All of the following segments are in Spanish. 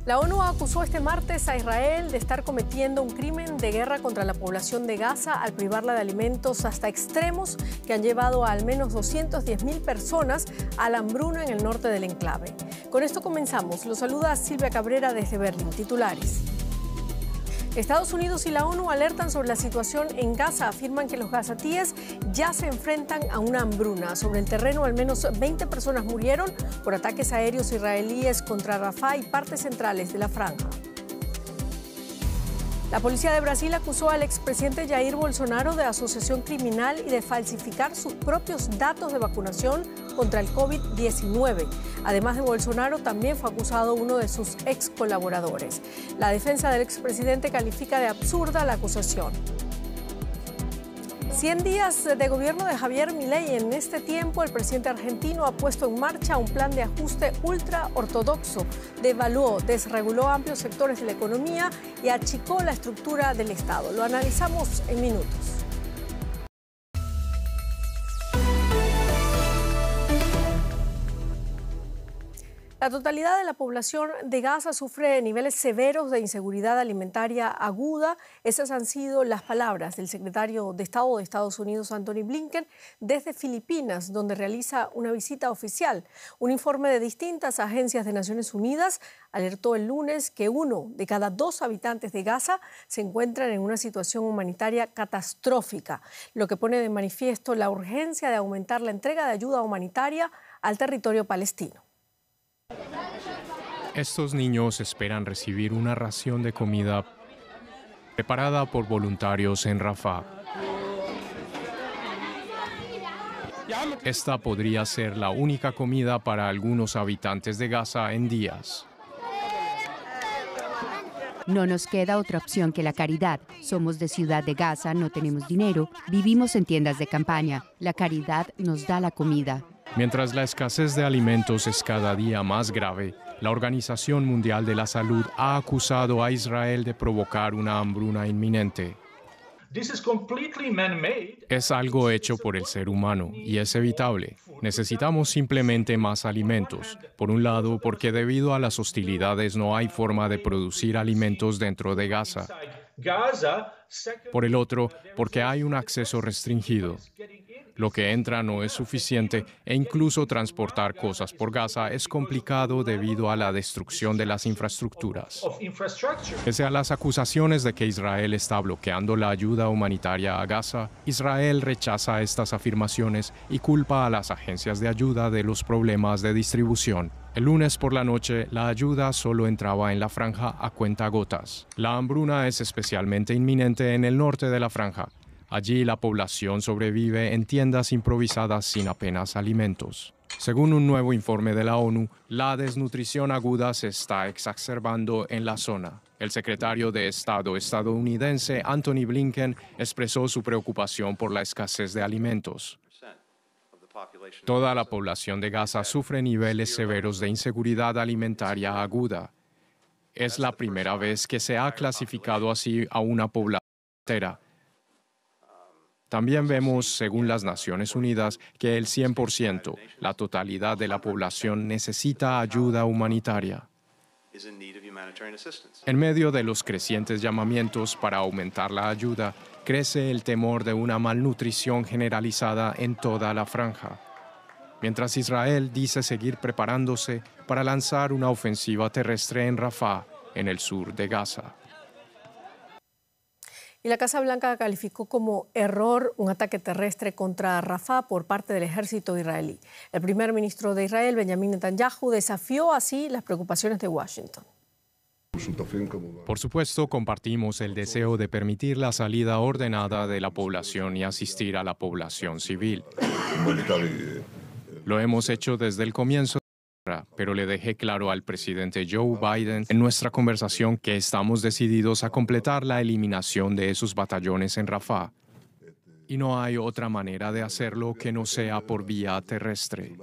La ONU acusó este martes a Israel de estar cometiendo un crimen de guerra contra la población de Gaza al privarla de alimentos hasta extremos que han llevado a al menos 210.000 personas a la hambruna en el norte del enclave. Con esto comenzamos. Los saluda Silvia Cabrera desde Berlín. Titulares. Estados Unidos y la ONU alertan sobre la situación en Gaza. Afirman que los gazatíes ya se enfrentan a una hambruna. Sobre el terreno, al menos 20 personas murieron por ataques aéreos israelíes contra Rafah y partes centrales de la franja. La policía de Brasil acusó al expresidente Jair Bolsonaro de asociación criminal y de falsificar sus propios datos de vacunación contra el COVID-19. Además de Bolsonaro, también fue acusado uno de sus ex colaboradores. La defensa del expresidente califica de absurda la acusación. 100 días de gobierno de Javier Milei. En este tiempo, el presidente argentino ha puesto en marcha un plan de ajuste ultra ortodoxo. Devaluó, desreguló amplios sectores de la economía y achicó la estructura del Estado. Lo analizamos en minutos. La totalidad de la población de Gaza sufre niveles severos de inseguridad alimentaria aguda. Esas han sido las palabras del secretario de Estado de Estados Unidos, Antony Blinken, desde Filipinas, donde realiza una visita oficial. Un informe de distintas agencias de Naciones Unidas alertó el lunes que 1 de cada 2 habitantes de Gaza se encuentran en una situación humanitaria catastrófica, lo que pone de manifiesto la urgencia de aumentar la entrega de ayuda humanitaria al territorio palestino. Estos niños esperan recibir una ración de comida preparada por voluntarios en Rafah. Esta podría ser la única comida para algunos habitantes de Gaza en días. No nos queda otra opción que la caridad. Somos de Ciudad de Gaza, no tenemos dinero, vivimos en tiendas de campaña. La caridad nos da la comida. Mientras la escasez de alimentos es cada día más grave, la Organización Mundial de la Salud ha acusado a Israel de provocar una hambruna inminente. Es algo hecho por el ser humano y es evitable. Necesitamos simplemente más alimentos. Por un lado, porque debido a las hostilidades no hay forma de producir alimentos dentro de Gaza. Por el otro, porque hay un acceso restringido. Lo que entra no es suficiente e incluso transportar cosas por Gaza es complicado debido a la destrucción de las infraestructuras. Pese a las acusaciones de que Israel está bloqueando la ayuda humanitaria a Gaza, Israel rechaza estas afirmaciones y culpa a las agencias de ayuda de los problemas de distribución. El lunes por la noche, la ayuda solo entraba en la franja a cuentagotas. La hambruna es especialmente inminente en el norte de la franja. Allí la población sobrevive en tiendas improvisadas sin apenas alimentos. Según un nuevo informe de la ONU, la desnutrición aguda se está exacerbando en la zona. El secretario de Estado estadounidense, Antony Blinken, expresó su preocupación por la escasez de alimentos. Toda la población de Gaza sufre niveles severos de inseguridad alimentaria aguda. Es la primera vez que se ha clasificado así a una población entera. También vemos, según las Naciones Unidas, que el 100%, la totalidad de la población, necesita ayuda humanitaria. En medio de los crecientes llamamientos para aumentar la ayuda, crece el temor de una malnutrición generalizada en toda la franja. Mientras Israel dice seguir preparándose para lanzar una ofensiva terrestre en Rafah, en el sur de Gaza. Y la Casa Blanca calificó como error un ataque terrestre contra Rafah por parte del ejército israelí. El primer ministro de Israel, Benjamin Netanyahu, desafió así las preocupaciones de Washington. Por supuesto, compartimos el deseo de permitir la salida ordenada de la población y asistir a la población civil. Lo hemos hecho desde el comienzo. Pero le dejé claro al presidente Joe Biden en nuestra conversación que estamos decididos a completar la eliminación de esos batallones en Rafah. Y no hay otra manera de hacerlo que no sea por vía terrestre.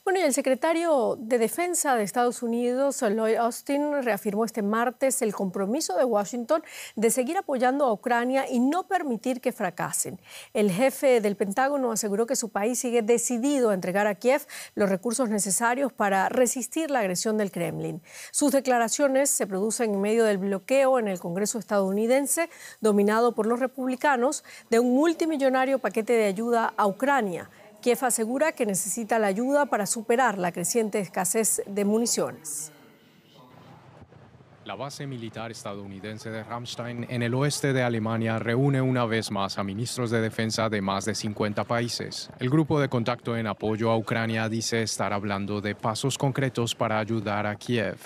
Bueno, y el secretario de Defensa de Estados Unidos, Lloyd Austin, reafirmó este martes el compromiso de Washington de seguir apoyando a Ucrania y no permitir que fracasen. El jefe del Pentágono aseguró que su país sigue decidido a entregar a Kiev los recursos necesarios para resistir la agresión del Kremlin. Sus declaraciones se producen en medio del bloqueo en el Congreso estadounidense, dominado por los republicanos, de un multimillonario paquete de ayuda a Ucrania. Kiev asegura que necesita la ayuda para superar la creciente escasez de municiones. La base militar estadounidense de Ramstein en el oeste de Alemania reúne una vez más a ministros de defensa de más de 50 países. El grupo de contacto en apoyo a Ucrania dice estar hablando de pasos concretos para ayudar a Kiev.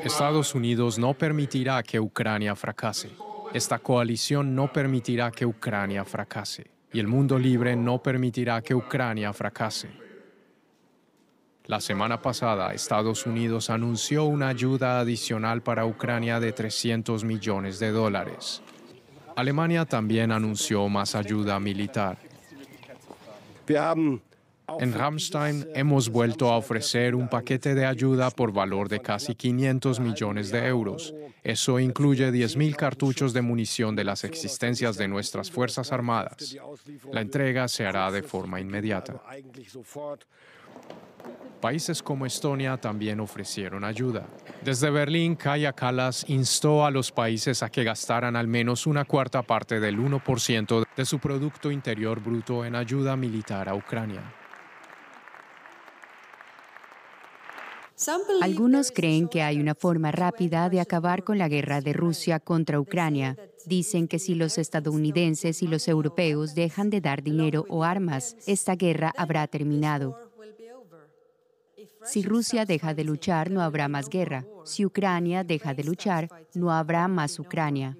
Estados Unidos no permitirá que Ucrania fracase. Esta coalición no permitirá que Ucrania fracase. Y el mundo libre no permitirá que Ucrania fracase. La semana pasada, Estados Unidos anunció una ayuda adicional para Ucrania de $300 millones. Alemania también anunció más ayuda militar. En Ramstein hemos vuelto a ofrecer un paquete de ayuda por valor de casi 500 millones de euros. Eso incluye 10.000 cartuchos de munición de las existencias de nuestras Fuerzas Armadas. La entrega se hará de forma inmediata. Países como Estonia también ofrecieron ayuda. Desde Berlín, Kaja Kallas instó a los países a que gastaran al menos una cuarta parte del 1% de su Producto Interior Bruto en ayuda militar a Ucrania. Algunos creen que hay una forma rápida de acabar con la guerra de Rusia contra Ucrania. Dicen que si los estadounidenses y los europeos dejan de dar dinero o armas, esta guerra habrá terminado. Si Rusia deja de luchar, no habrá más guerra. Si Ucrania deja de luchar, no habrá más Ucrania.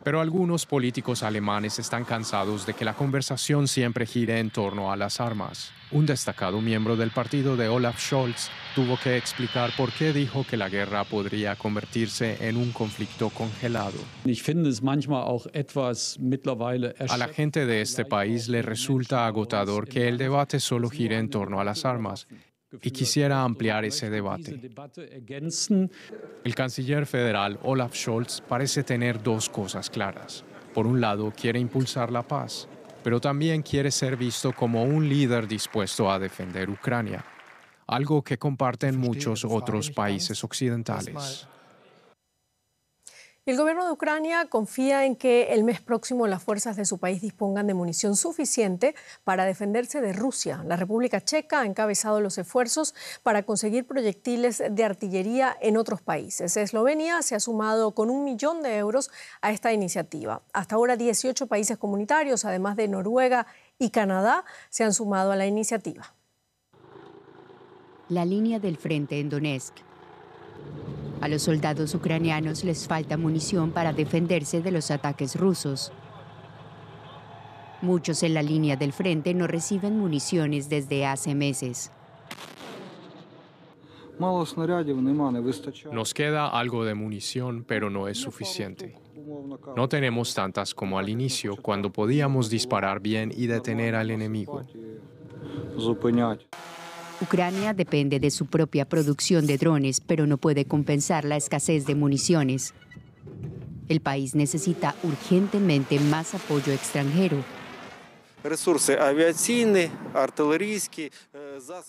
Pero algunos políticos alemanes están cansados de que la conversación siempre gire en torno a las armas. Un destacado miembro del partido de Olaf Scholz tuvo que explicar por qué dijo que la guerra podría convertirse en un conflicto congelado. A la gente de este país le resulta agotador que el debate solo gire en torno a las armas. Y quisiera ampliar ese debate. El canciller federal Olaf Scholz parece tener dos cosas claras. Por un lado, quiere impulsar la paz, pero también quiere ser visto como un líder dispuesto a defender Ucrania, algo que comparten muchos otros países occidentales. El gobierno de Ucrania confía en que el mes próximo las fuerzas de su país dispongan de munición suficiente para defenderse de Rusia. La República Checa ha encabezado los esfuerzos para conseguir proyectiles de artillería en otros países. Eslovenia se ha sumado con €1 millón a esta iniciativa. Hasta ahora 18 países comunitarios, además de Noruega y Canadá, se han sumado a la iniciativa. La línea del frente en Donetsk. A los soldados ucranianos les falta munición para defenderse de los ataques rusos. Muchos en la línea del frente no reciben municiones desde hace meses. Nos queda algo de munición, pero no es suficiente. No tenemos tantas como al inicio, cuando podíamos disparar bien y detener al enemigo. Ucrania depende de su propia producción de drones, pero no puede compensar la escasez de municiones. El país necesita urgentemente más apoyo extranjero.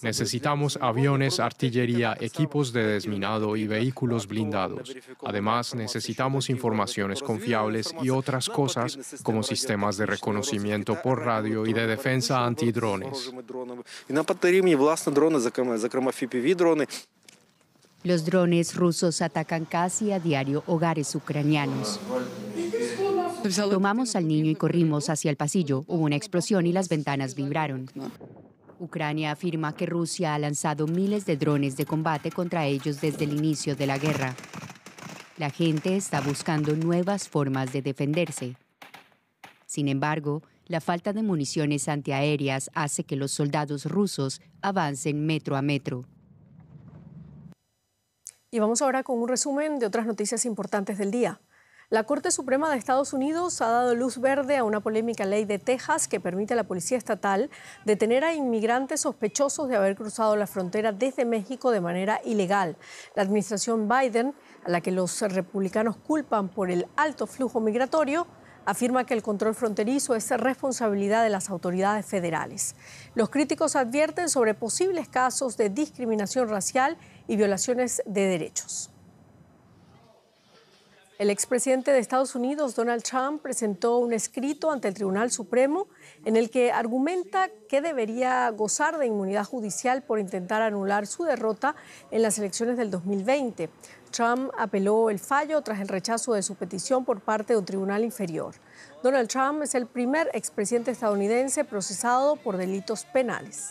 Necesitamos aviones, artillería, equipos de desminado y vehículos blindados. Además, necesitamos informaciones confiables y otras cosas como sistemas de reconocimiento por radio y de defensa antidrones. Los drones rusos atacan casi a diario hogares ucranianos. Tomamos al niño y corrimos hacia el pasillo. Hubo una explosión y las ventanas vibraron. Ucrania afirma que Rusia ha lanzado miles de drones de combate contra ellos desde el inicio de la guerra. La gente está buscando nuevas formas de defenderse. Sin embargo, la falta de municiones antiaéreas hace que los soldados rusos avancen metro a metro. Y vamos ahora con un resumen de otras noticias importantes del día. La Corte Suprema de Estados Unidos ha dado luz verde a una polémica ley de Texas que permite a la policía estatal detener a inmigrantes sospechosos de haber cruzado la frontera desde México de manera ilegal. La administración Biden, a la que los republicanos culpan por el alto flujo migratorio, afirma que el control fronterizo es responsabilidad de las autoridades federales. Los críticos advierten sobre posibles casos de discriminación racial y violaciones de derechos. El expresidente de Estados Unidos, Donald Trump, presentó un escrito ante el Tribunal Supremo en el que argumenta que debería gozar de inmunidad judicial por intentar anular su derrota en las elecciones del 2020. Trump apeló el fallo tras el rechazo de su petición por parte de un tribunal inferior. Donald Trump es el primer expresidente estadounidense procesado por delitos penales.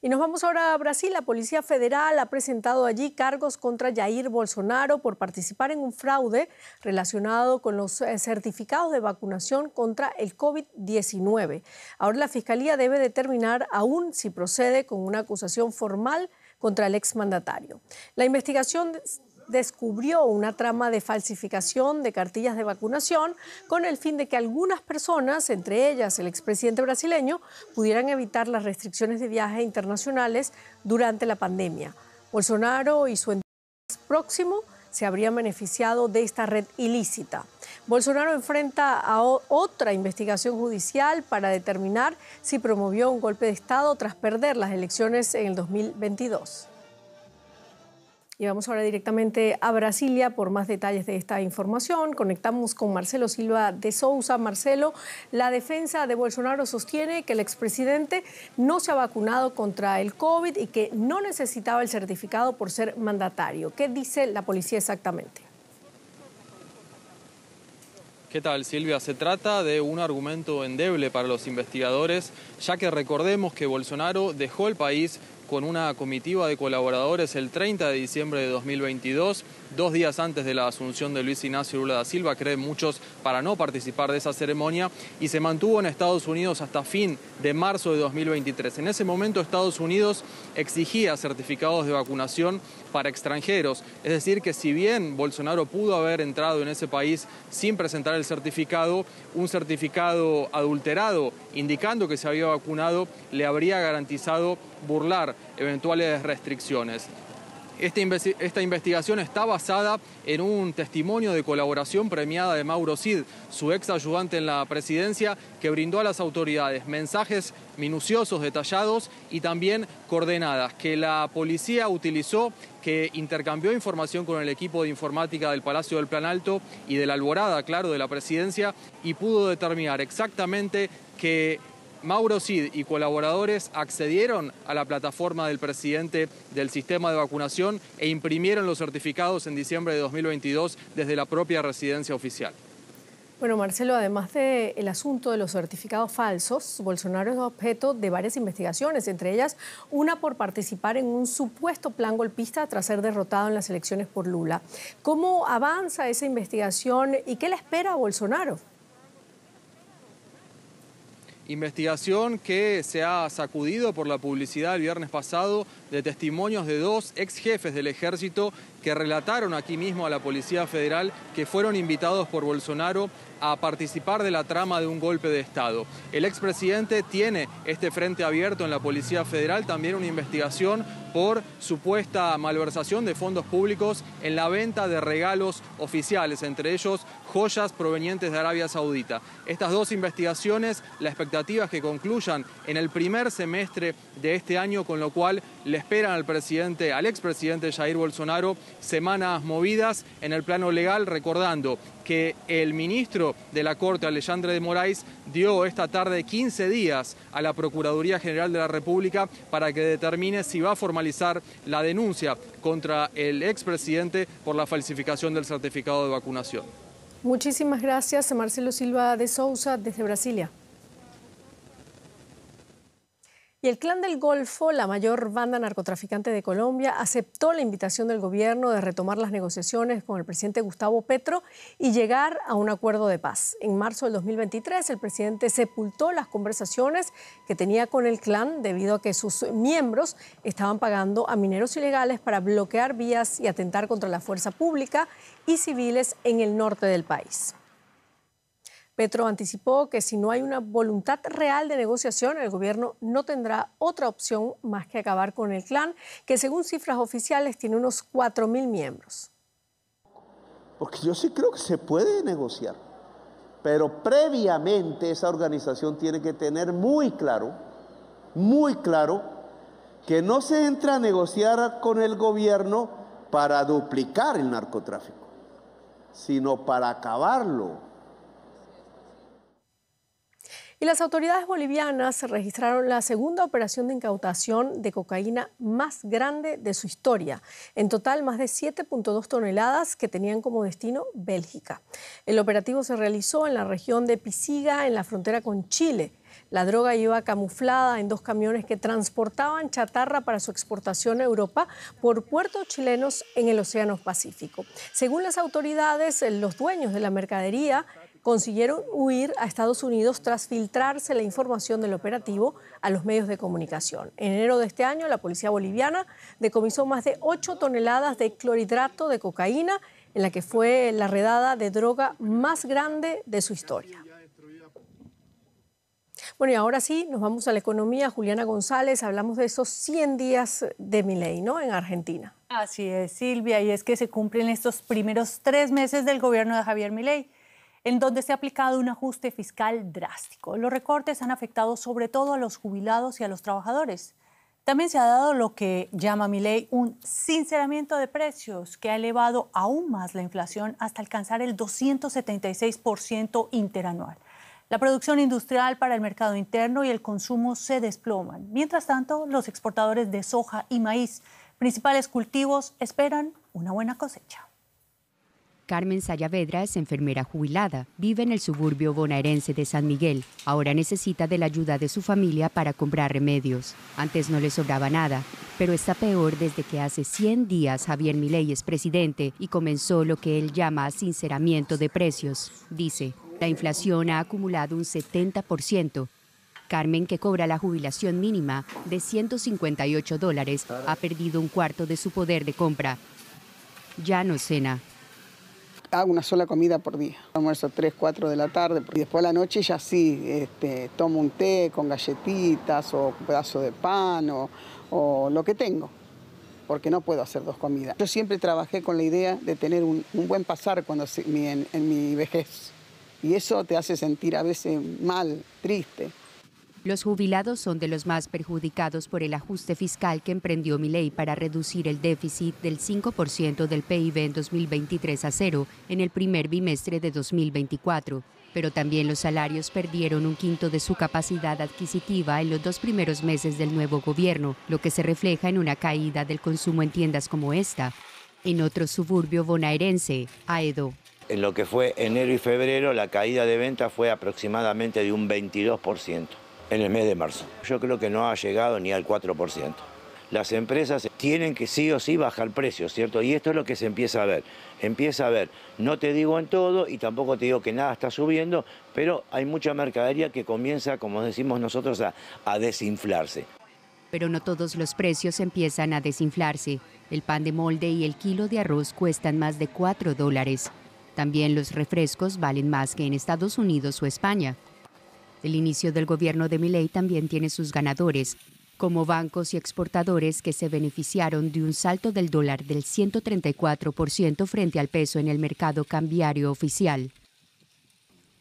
Y nos vamos ahora a Brasil. La Policía Federal ha presentado allí cargos contra Jair Bolsonaro por participar en un fraude relacionado con los certificados de vacunación contra el COVID-19. Ahora la Fiscalía debe determinar aún si procede con una acusación formal contra el exmandatario. La investigación descubrió una trama de falsificación de cartillas de vacunación con el fin de que algunas personas, entre ellas el expresidente brasileño, pudieran evitar las restricciones de viaje internacionales durante la pandemia. Bolsonaro y su entorno próximo se habrían beneficiado de esta red ilícita. Bolsonaro enfrenta a otra investigación judicial para determinar si promovió un golpe de Estado tras perder las elecciones en el 2022. Y vamos ahora directamente a Brasilia por más detalles de esta información. Conectamos con Marcelo Silva de Sousa. Marcelo, la defensa de Bolsonaro sostiene que el expresidente no se ha vacunado contra el COVID y que no necesitaba el certificado por ser mandatario. ¿Qué dice la policía exactamente? ¿Qué tal, Silvia? Se trata de un argumento endeble para los investigadores, ya que recordemos que Bolsonaro dejó el país con una comitiva de colaboradores el 30 de diciembre de 2022, 2 días antes de la asunción de Luis Ignacio Lula da Silva, creen muchos, para no participar de esa ceremonia, y se mantuvo en Estados Unidos hasta fin de marzo de 2023. En ese momento Estados Unidos exigía certificados de vacunación para extranjeros, es decir que si bien Bolsonaro pudo haber entrado en ese país sin presentar el certificado, un certificado adulterado indicando que se había vacunado le habría garantizado burlar eventuales restricciones. Esta investigación está basada en un testimonio de colaboración premiada de Mauro Cid, su ex ayudante en la presidencia, que brindó a las autoridades mensajes minuciosos, detallados y también coordenadas que la policía utilizó, que intercambió información con el equipo de informática del Palacio del Planalto y de la Alborada, claro, de la presidencia, y pudo determinar exactamente que Mauro Cid y colaboradores accedieron a la plataforma del presidente del sistema de vacunación e imprimieron los certificados en diciembre de 2022 desde la propia residencia oficial. Bueno, Marcelo, además del asunto de los certificados falsos, Bolsonaro es objeto de varias investigaciones, entre ellas una por participar en un supuesto plan golpista tras ser derrotado en las elecciones por Lula. ¿Cómo avanza esa investigación y qué le espera a Bolsonaro? Investigación que se ha sacudido por la publicidad el viernes pasado de testimonios de 2 ex jefes del ejército que relataron aquí mismo a la Policía Federal que fueron invitados por Bolsonaro a participar de la trama de un golpe de Estado. El expresidente tiene este frente abierto en la Policía Federal, también una investigación por supuesta malversación de fondos públicos en la venta de regalos oficiales, entre ellos joyas provenientes de Arabia Saudita. Estas 2 investigaciones, la expectativa es que concluyan en el primer semestre de este año, con lo cual le esperan al expresidente Jair Bolsonaro semanas movidas en el plano legal, recordando que el ministro de la Corte, Alexandre de Moraes, dio esta tarde 15 días a la Procuraduría General de la República para que determine si va a formalizar la denuncia contra el expresidente por la falsificación del certificado de vacunación. Muchísimas gracias, Marcelo Silva de Sousa, desde Brasilia. Y el Clan del Golfo, la mayor banda narcotraficante de Colombia, aceptó la invitación del gobierno de retomar las negociaciones con el presidente Gustavo Petro y llegar a un acuerdo de paz. En marzo del 2023, el presidente sepultó las conversaciones que tenía con el clan debido a que sus miembros estaban pagando a mineros ilegales para bloquear vías y atentar contra la fuerza pública y civiles en el norte del país. Petro anticipó que si no hay una voluntad real de negociación, el gobierno no tendrá otra opción más que acabar con el clan, que según cifras oficiales tiene unos 4.000 miembros. Porque yo sí creo que se puede negociar, pero previamente esa organización tiene que tener muy claro, que no se entra a negociar con el gobierno para duplicar el narcotráfico, sino para acabarlo. Y las autoridades bolivianas registraron la segunda operación de incautación de cocaína más grande de su historia. En total, más de 7.2 toneladas que tenían como destino Bélgica. El operativo se realizó en la región de Pisiga, en la frontera con Chile. La droga iba camuflada en 2 camiones que transportaban chatarra para su exportación a Europa por puertos chilenos en el Océano Pacífico. Según las autoridades, los dueños de la mercadería consiguieron huir a Estados Unidos tras filtrarse la información del operativo a los medios de comunicación. En enero de este año, la policía boliviana decomisó más de 8 toneladas de clorhidrato de cocaína, en la que fue la redada de droga más grande de su historia. Bueno, y ahora sí, nos vamos a la economía. Juliana González, hablamos de esos 100 días de Milei, ¿no?, en Argentina. Así es, Silvia, y es que se cumplen estos primeros 3 meses del gobierno de Javier Milei, en donde se ha aplicado un ajuste fiscal drástico. Los recortes han afectado sobre todo a los jubilados y a los trabajadores. También se ha dado lo que llama Milei un sinceramiento de precios, que ha elevado aún más la inflación hasta alcanzar el 276% interanual. La producción industrial para el mercado interno y el consumo se desploman. Mientras tanto, los exportadores de soja y maíz, principales cultivos, esperan una buena cosecha. Carmen Sayavedra es enfermera jubilada, vive en el suburbio bonaerense de San Miguel. Ahora necesita de la ayuda de su familia para comprar remedios. Antes no le sobraba nada, pero está peor desde que hace 100 días Javier Milei es presidente y comenzó lo que él llama sinceramiento de precios. Dice, la inflación ha acumulado un 70%. Carmen, que cobra la jubilación mínima de $158, ha perdido un cuarto de su poder de compra. Ya no cena. Hago una sola comida por día. Almuerzo 3, 4 de la tarde y después a la noche ya sí, tomo un té con galletitas o un pedazo de pan o lo que tengo, porque no puedo hacer 2 comidas. Yo siempre trabajé con la idea de tener un buen pasar en mi vejez y eso te hace sentir a veces mal, triste. Los jubilados son de los más perjudicados por el ajuste fiscal que emprendió Milei para reducir el déficit del 5% del PIB en 2023 a 0 en el primer bimestre de 2024. Pero también los salarios perdieron un quinto de su capacidad adquisitiva en los 2 primeros meses del nuevo gobierno, lo que se refleja en una caída del consumo en tiendas como esta. En otro suburbio bonaerense, Aedo. En lo que fue enero y febrero, la caída de ventas fue aproximadamente de un 22%. En el mes de marzo. Yo creo que no ha llegado ni al 4%. Las empresas tienen que sí o sí bajar precios, ¿cierto? Y esto es lo que se empieza a ver. Empieza a ver, no te digo en todo y tampoco te digo que nada está subiendo, pero hay mucha mercadería que comienza, como decimos nosotros, a desinflarse. Pero no todos los precios empiezan a desinflarse. El pan de molde y el kilo de arroz cuestan más de $4. También los refrescos valen más que en Estados Unidos o España. El inicio del gobierno de Milei también tiene sus ganadores, como bancos y exportadores que se beneficiaron de un salto del dólar del 134% frente al peso en el mercado cambiario oficial.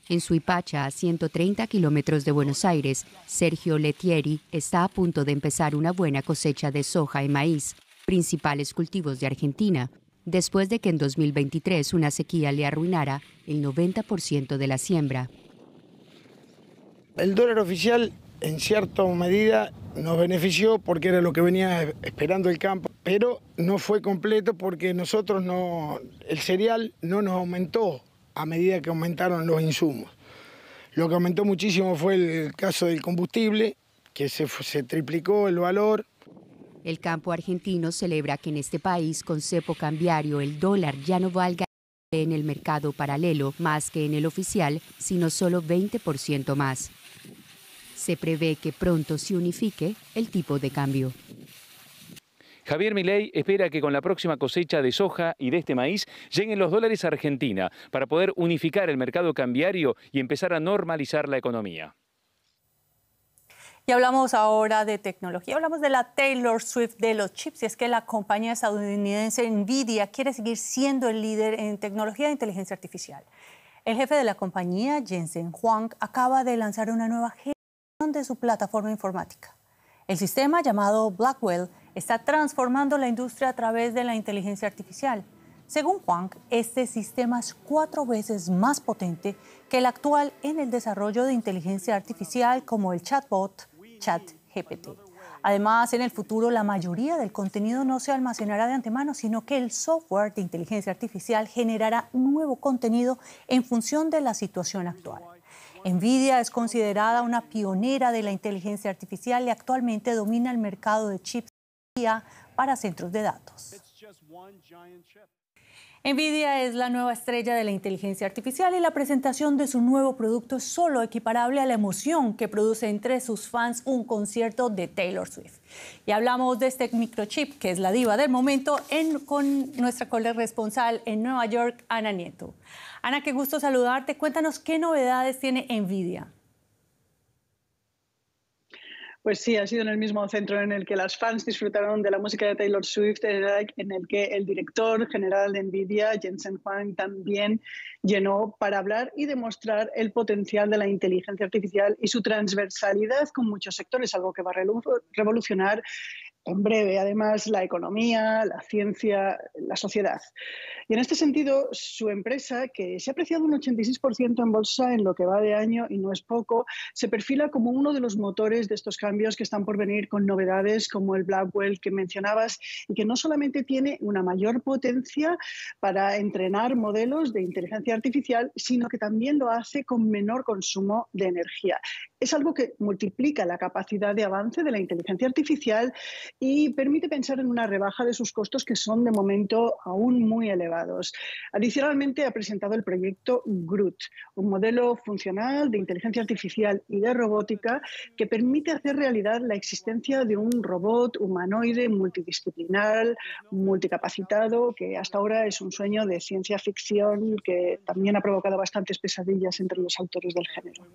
En Suipacha, a 130 kilómetros de Buenos Aires, Sergio Lettieri está a punto de empezar una buena cosecha de soja y maíz, principales cultivos de Argentina, después de que en 2023 una sequía le arruinara el 90% de la siembra. El dólar oficial, en cierta medida, nos benefició porque era lo que venía esperando el campo, pero no fue completo porque el cereal no nos aumentó a medida que aumentaron los insumos. Lo que aumentó muchísimo fue el caso del combustible, que se triplicó el valor. El campo argentino celebra que en este país con cepo cambiario el dólar ya no valga en el mercado paralelo más que en el oficial, sino solo 20% más. Se prevé que pronto se unifique el tipo de cambio. Javier Milei espera que con la próxima cosecha de soja y de este maíz lleguen los dólares a Argentina para poder unificar el mercado cambiario y empezar a normalizar la economía. Y hablamos ahora de tecnología, hablamos de la Taylor Swift de los chips, y es que la compañía estadounidense Nvidia quiere seguir siendo el líder en tecnología de inteligencia artificial. El jefe de la compañía, Jensen Huang, acaba de lanzar una nueva generación de su plataforma informática. El sistema llamado Blackwell está transformando la industria a través de la inteligencia artificial. Según Huang, este sistema es 4 veces más potente que el actual en el desarrollo de inteligencia artificial como el chatbot ChatGPT. Además, en el futuro la mayoría del contenido no se almacenará de antemano, sino que el software de inteligencia artificial generará nuevo contenido en función de la situación actual. Nvidia es considerada una pionera de la inteligencia artificial y actualmente domina el mercado de chips para centros de datos. Nvidia es la nueva estrella de la inteligencia artificial y la presentación de su nuevo producto es solo equiparable a la emoción que produce entre sus fans un concierto de Taylor Swift. Y hablamos de este microchip, que es la diva del momento, con nuestra corresponsal en Nueva York, Ana Nieto. Ana, qué gusto saludarte. Cuéntanos qué novedades tiene Nvidia. Pues sí, ha sido en el mismo centro en el que las fans disfrutaron de la música de Taylor Swift, en el que el director general de Nvidia, Jensen Huang, también llenó para hablar y demostrar el potencial de la inteligencia artificial y su transversalidad con muchos sectores, algo que va a revolucionar en breve, además, la economía, la ciencia, la sociedad. Y en este sentido, su empresa, que se ha apreciado un 86% en bolsa en lo que va de año, y no es poco, se perfila como uno de los motores de estos cambios que están por venir, con novedades como el Blackwell que mencionabas, y que no solamente tiene una mayor potencia para entrenar modelos de inteligencia artificial, sino que también lo hace con menor consumo de energía. Es algo que multiplica la capacidad de avance de la inteligencia artificial y permite pensar en una rebaja de sus costos, que son de momento aún muy elevados. Adicionalmente, ha presentado el proyecto Groot, un modelo funcional de inteligencia artificial y de robótica que permite hacer realidad la existencia de un robot humanoide multidisciplinar, multicapacitado, que hasta ahora es un sueño de ciencia ficción que también ha provocado bastantes pesadillas entre los autores del género.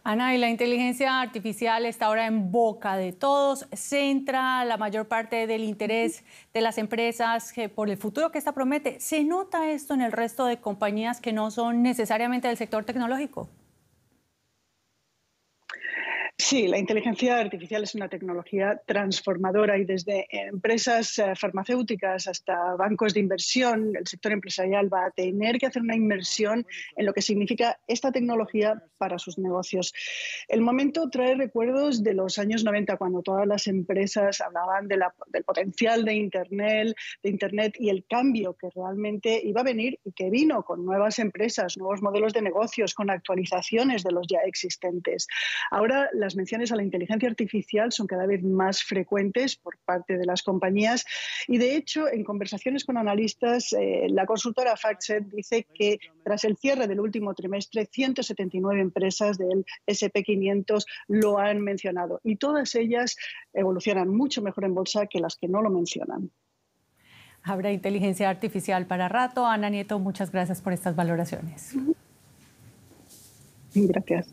Ana, y la inteligencia artificial está ahora en boca de todos, centra la mayor parte del interés de las empresas por el futuro que esta promete. ¿Se nota esto en el resto de compañías que no son necesariamente del sector tecnológico? Sí, la inteligencia artificial es una tecnología transformadora y desde empresas farmacéuticas hasta bancos de inversión, el sector empresarial va a tener que hacer una inversión en lo que significa esta tecnología para sus negocios. El momento trae recuerdos de los años 90, cuando todas las empresas hablaban del potencial de Internet y el cambio que realmente iba a venir y que vino con nuevas empresas, nuevos modelos de negocios, con actualizaciones de los ya existentes. Ahora las menciones a la inteligencia artificial son cada vez más frecuentes por parte de las compañías y, de hecho, en conversaciones con analistas, la consultora FactSet dice que tras el cierre del último trimestre, 179 empresas del S&P 500 lo han mencionado y todas ellas evolucionan mucho mejor en bolsa que las que no lo mencionan. Habrá inteligencia artificial para rato. Ana Nieto, muchas gracias por estas valoraciones. Gracias.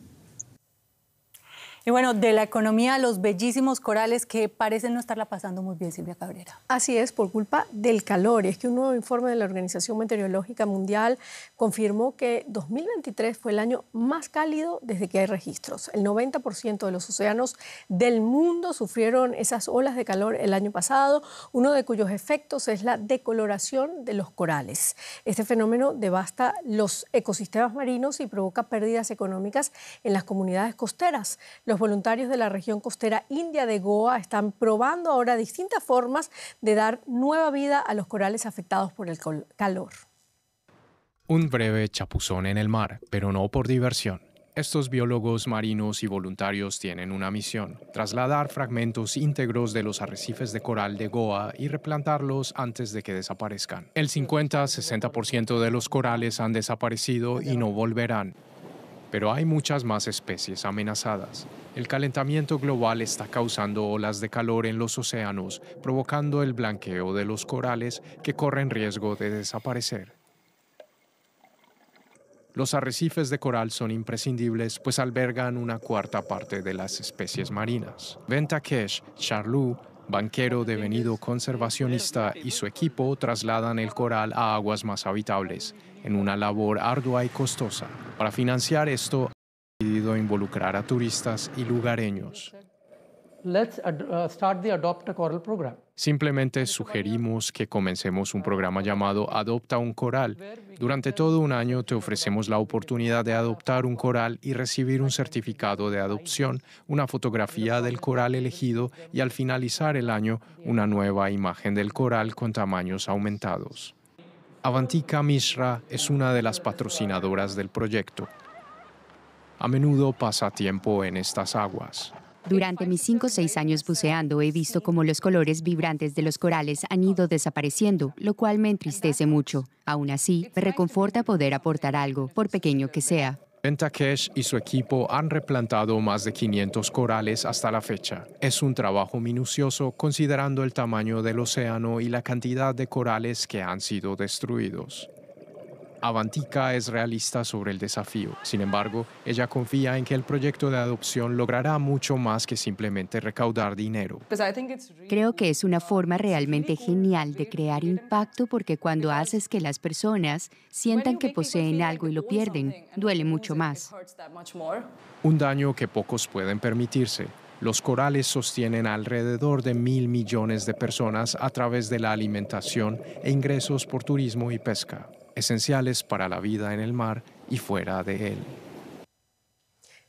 Y bueno, de la economía, los bellísimos corales que parecen no estarla pasando muy bien, Silvia Cabrera. Así es, por culpa del calor. Y es que un nuevo informe de la Organización Meteorológica Mundial confirmó que 2023 fue el año más cálido desde que hay registros. El 90% de los océanos del mundo sufrieron esas olas de calor el año pasado, uno de cuyos efectos es la decoloración de los corales. Este fenómeno devasta los ecosistemas marinos y provoca pérdidas económicas en las comunidades costeras. Los voluntarios de la región costera india de Goa están probando ahora distintas formas de dar nueva vida a los corales afectados por el calor. Un breve chapuzón en el mar, pero no por diversión. Estos biólogos marinos y voluntarios tienen una misión: trasladar fragmentos íntegros de los arrecifes de coral de Goa y replantarlos antes de que desaparezcan. El 50-60% de los corales han desaparecido y no volverán. Pero hay muchas más especies amenazadas. El calentamiento global está causando olas de calor en los océanos, provocando el blanqueo de los corales que corren riesgo de desaparecer. Los arrecifes de coral son imprescindibles, pues albergan una cuarta parte de las especies marinas. Venkatesh Charlu, banquero devenido conservacionista, y su equipo trasladan el coral a aguas más habitables, en una labor ardua y costosa. Para financiar esto, han decidido involucrar a turistas y lugareños. Simplemente sugerimos que comencemos un programa llamado Adopta un Coral. Durante todo un año te ofrecemos la oportunidad de adoptar un coral y recibir un certificado de adopción, una fotografía del coral elegido y, al finalizar el año, una nueva imagen del coral con tamaños aumentados. Avantika Mishra es una de las patrocinadoras del proyecto. A menudo pasa tiempo en estas aguas. Durante mis 5 o 6 años buceando, he visto cómo los colores vibrantes de los corales han ido desapareciendo, lo cual me entristece mucho. Aún así, me reconforta poder aportar algo, por pequeño que sea. Venkatesh y su equipo han replantado más de 500 corales hasta la fecha. Es un trabajo minucioso considerando el tamaño del océano y la cantidad de corales que han sido destruidos. Avantika es realista sobre el desafío. Sin embargo, ella confía en que el proyecto de adopción logrará mucho más que simplemente recaudar dinero. Creo que es una forma realmente genial de crear impacto, porque cuando haces que las personas sientan que poseen algo y lo pierden, duele mucho más. Un daño que pocos pueden permitirse. Los corales sostienen a alrededor de 1.000 millones de personas a través de la alimentación e ingresos por turismo y pesca, esenciales para la vida en el mar y fuera de él.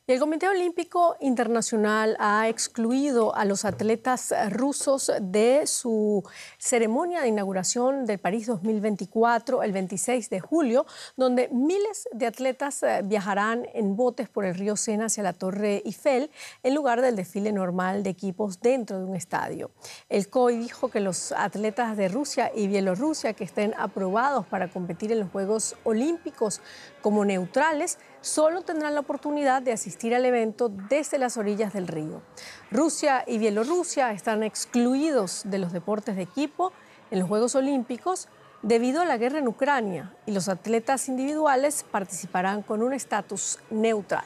El Comité Olímpico Internacional ha excluido a los atletas rusos de su ceremonia de inauguración del París 2024 el 26 de julio, donde miles de atletas viajarán en botes por el río Sena hacia la Torre Eiffel en lugar del desfile normal de equipos dentro de un estadio. El COI dijo que los atletas de Rusia y Bielorrusia que estén aprobados para competir en los Juegos Olímpicos como neutrales solo tendrán la oportunidad de asistir al evento desde las orillas del río. Rusia y Bielorrusia están excluidos de los deportes de equipo en los Juegos Olímpicos debido a la guerra en Ucrania, y los atletas individuales participarán con un estatus neutral.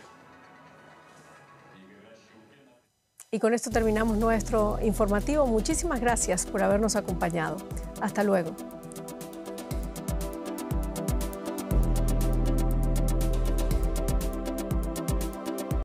Y con esto terminamos nuestro informativo. Muchísimas gracias por habernos acompañado. Hasta luego.